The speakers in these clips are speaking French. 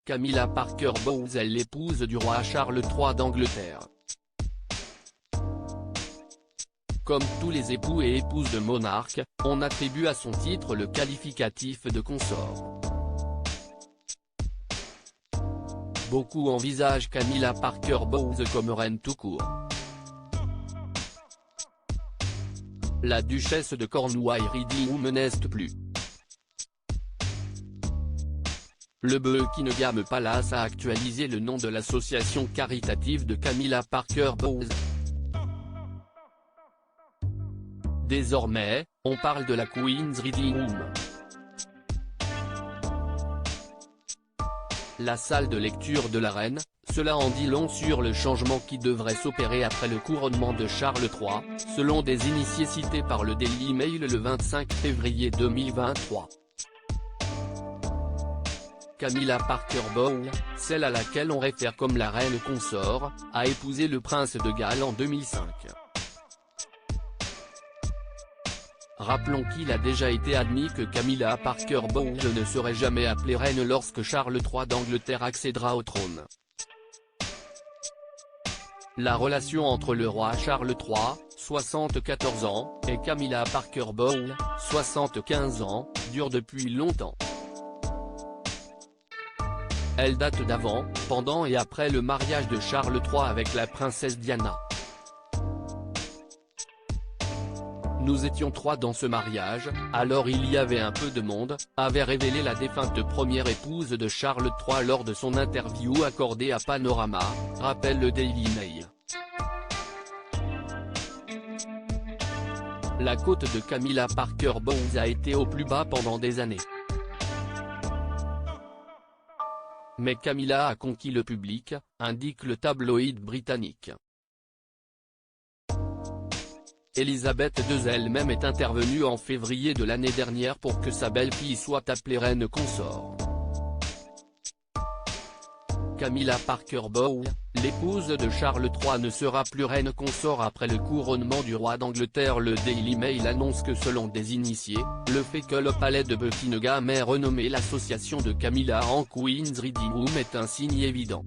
Camilla Parker Bowles est l'épouse du roi Charles III d'Angleterre. Comme tous les époux et épouses de monarques, on attribue à son titre le qualificatif de consort. Beaucoup envisagent Camilla Parker Bowles comme reine tout court. La duchesse de Cornouailles-Rideau n'est plus. Le Buckingham Palace a actualisé le nom de l'association caritative de Camilla Parker Bowles. Désormais, on parle de la Queen's Reading Room. La salle de lecture de la reine, cela en dit long sur le changement qui devrait s'opérer après le couronnement de Charles III, selon des initiés cités par le Daily Mail le 25 février 2023. Camilla Parker Bowles, celle à laquelle on réfère comme la reine consort, a épousé le prince de Galles en 2005. Rappelons qu'il a déjà été admis que Camilla Parker Bowles ne serait jamais appelée reine lorsque Charles III d'Angleterre accédera au trône. La relation entre le roi Charles III, 74 ans, et Camilla Parker Bowles, 75 ans, dure depuis longtemps. Elle date d'avant, pendant et après le mariage de Charles III avec la princesse Diana. Nous étions trois dans ce mariage, alors il y avait un peu de monde, avait révélé la défunte première épouse de Charles III lors de son interview accordée à Panorama, rappelle le Daily Mail. La cote de Camilla Parker Bowles a été au plus bas pendant des années. Mais Camilla a conquis le public, indique le tabloïd britannique. Elisabeth II elle-même est intervenue en février de l'année dernière pour que sa belle-fille soit appelée reine consort. Camilla Parker Bowles, l'épouse de Charles III ne sera plus reine consort après le couronnement du roi d'Angleterre. Le Daily Mail annonce que selon des initiés, le fait que le palais de Buckingham ait renommé l'association de Camilla en Queen's Reading Room est un signe évident.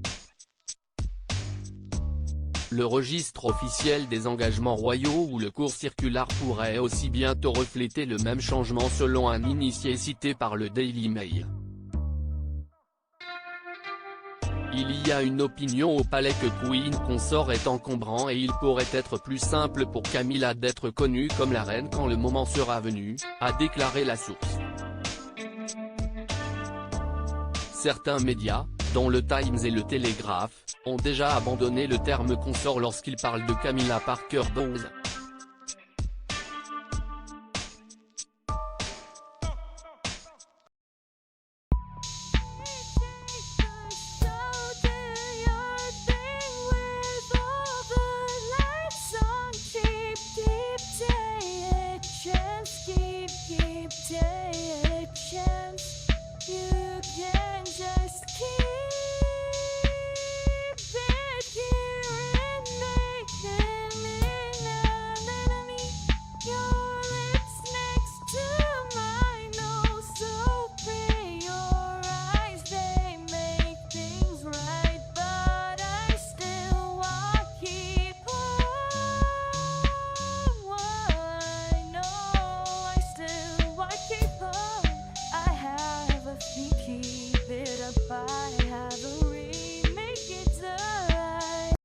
Le registre officiel des engagements royaux ou le court circulaire pourrait aussi bientôt refléter le même changement selon un initié cité par le Daily Mail. Il y a une opinion au palais que Queen consort est encombrant et il pourrait être plus simple pour Camilla d'être connue comme la reine quand le moment sera venu, a déclaré la source. Certains médias, dont le Times et le Telegraph, ont déjà abandonné le terme consort lorsqu'ils parlent de Camilla Parker Bowles.